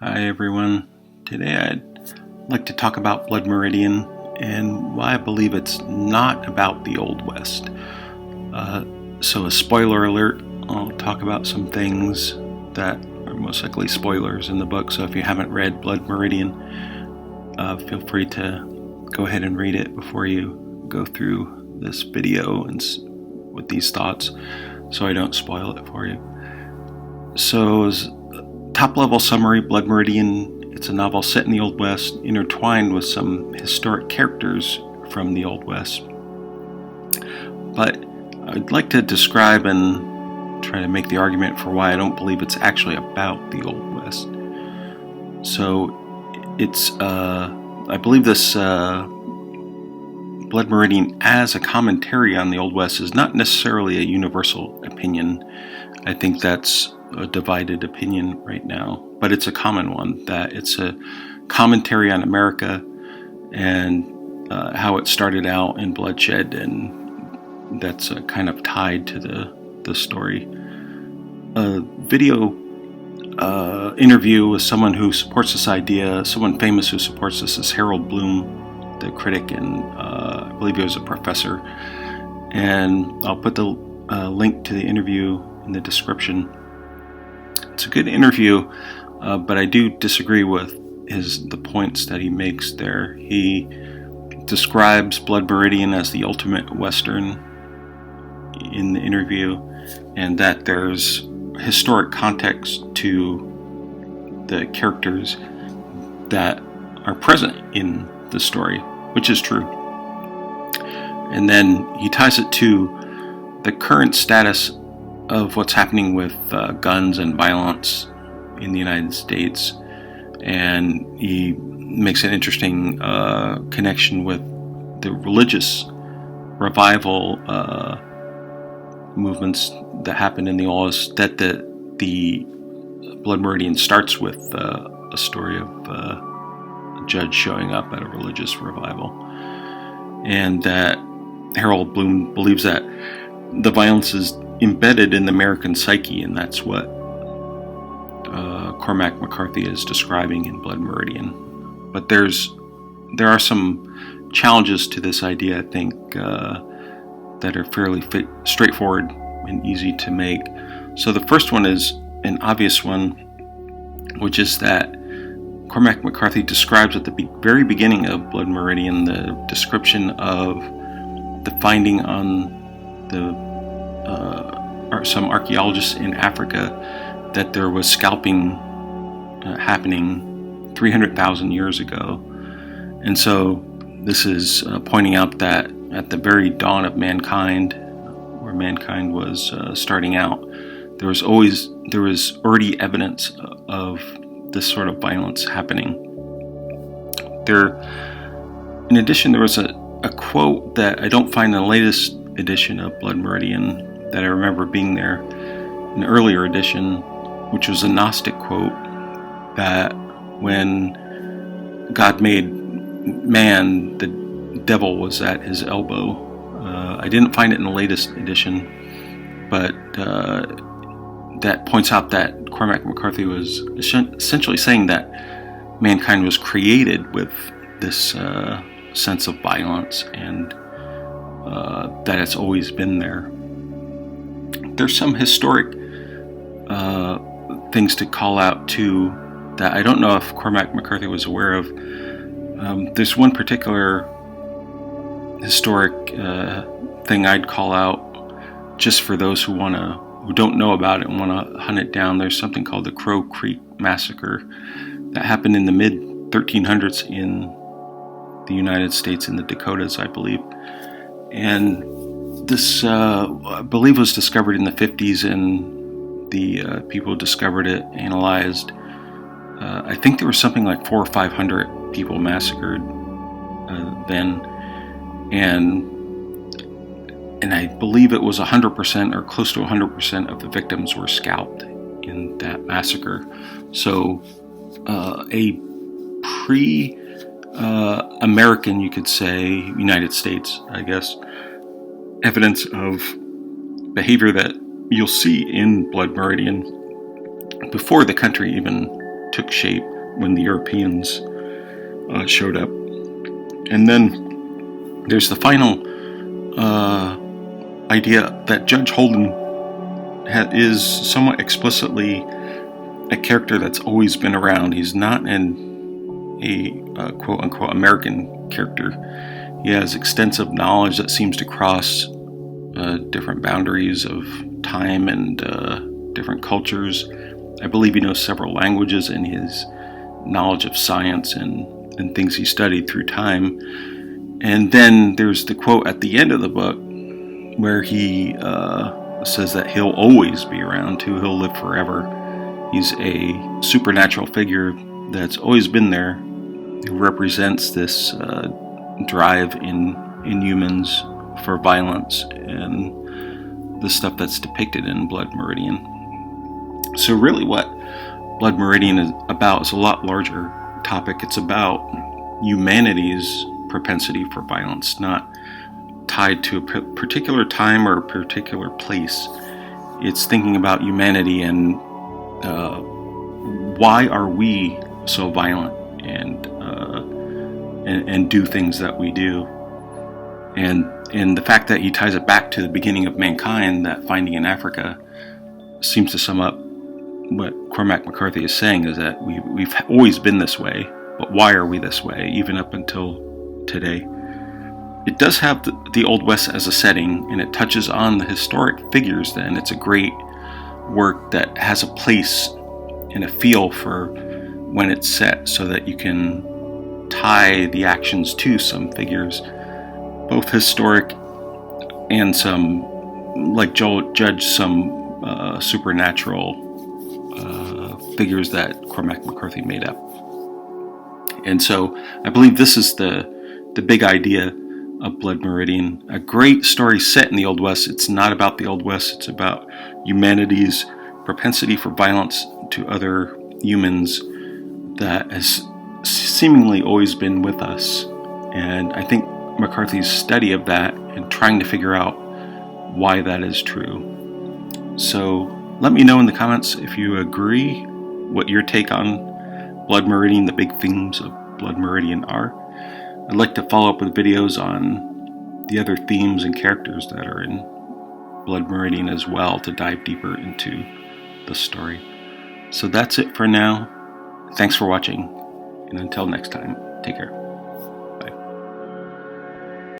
Hi everyone. Today I'd like to talk about Blood Meridian and why I believe it's not about the Old West. So a spoiler alert, I'll talk about some things that are most likely spoilers in the book, so if you haven't read Blood Meridian, feel free to go ahead and read it before you go through this video and with these thoughts, so I don't spoil it for you. So as top-level summary, Blood Meridian, it's a novel set in the Old West, intertwined with some historic characters from the Old West. But I'd like to describe and try to make the argument for why I don't believe it's actually about the Old West. So it's, I believe this Blood Meridian as a commentary on the Old West is not necessarily a universal opinion. I think that's a divided opinion right now, but it's a common one, that it's a commentary on America and how it started out in bloodshed, and that's kind of tied to the story. A video interview with someone who supports this idea, someone famous who supports this, is Harold Bloom, the critic, and I believe he was a professor, and I'll put the link to the interview in the description. It's a good interview, but I do disagree with the points that he makes there. He describes Blood Meridian as the ultimate Western in the interview, and that there's historic context to the characters that are present in the story, which is true. And then he ties it to the current status of what's happening with guns and violence in the United States, and he makes an interesting connection with the religious revival movements that happened in the Old West, that the Blood Meridian starts with a story of a judge showing up at a religious revival, and that Harold Bloom believes that the violence is embedded in the American psyche, and that's what Cormac McCarthy is describing in Blood Meridian. But there are some challenges to this idea, I think, that are fairly straightforward and easy to make. So the first one is an obvious one, which is that Cormac McCarthy describes at the very beginning of Blood Meridian the description of the finding on some archaeologists in Africa that there was scalping happening 300,000 years ago. And so this is pointing out that at the very dawn of mankind, where mankind was starting out, there was already evidence of this sort of violence happening. In addition, there was a quote that I don't find in the latest edition of Blood Meridian that I remember being there, an earlier edition, which was a Gnostic quote, that when God made man, the devil was at his elbow. I didn't find it in the latest edition, but that points out that Cormac McCarthy was essentially saying that mankind was created with this sense of violence, and that it's always been there. There's some historic things to call out too that I don't know if Cormac McCarthy was aware of. There's one particular historic thing I'd call out just for those who don't know about it and want to hunt it down. There's something called the Crow Creek Massacre that happened in the mid-1300s in the United States, in the Dakotas, I believe. And this, I believe, was discovered in the 50s, and the people who discovered it analyzed. I think there was something like 400 or 500 people massacred then, and I believe it was 100% or close to 100% of the victims were scalped in that massacre. So a pre-American, you could say, United States, I guess, evidence of behavior that you'll see in Blood Meridian before the country even took shape. when the Europeans showed up. And then there's the final idea that Judge Holden is somewhat explicitly a character that's always been around. He's not a quote-unquote American character. He has extensive knowledge that seems to cross different boundaries of time and different cultures. I believe he knows several languages, and his knowledge of science and things he studied through time. And then there's the quote at the end of the book where he says that he'll always be around too. He'll live forever. He's a supernatural figure that's always been there, who represents this drive in humans for violence and the stuff that's depicted in Blood Meridian. So really what Blood Meridian is about is a lot larger topic. It's about humanity's propensity for violence, not tied to a particular time or a particular place. It's thinking about humanity and why are we so violent and do things that we do. And the fact that he ties it back to the beginning of mankind, that finding in Africa, seems to sum up what Cormac McCarthy is saying, is that we've always been this way, but why are we this way, even up until today? It does have the Old West as a setting, and it touches on the historic figures then. It's a great work that has a place and a feel for when it's set, so that you can tie the actions to some figures, both historic and some, like Judge, some supernatural figures that Cormac McCarthy made up. And so I believe this is the big idea of Blood Meridian. A great story set in the Old West. It's not about the Old West. It's about humanity's propensity for violence to other humans that has seemingly always been with us. And I think McCarthy's study of that and trying to figure out why that is true. So let me know in the comments if you agree, what your take on Blood Meridian, the big themes of Blood Meridian are. I'd like to follow up with videos on the other themes and characters that are in Blood Meridian as well, to dive deeper into the story. So that's it for now. Thanks for watching, and until next time, take care.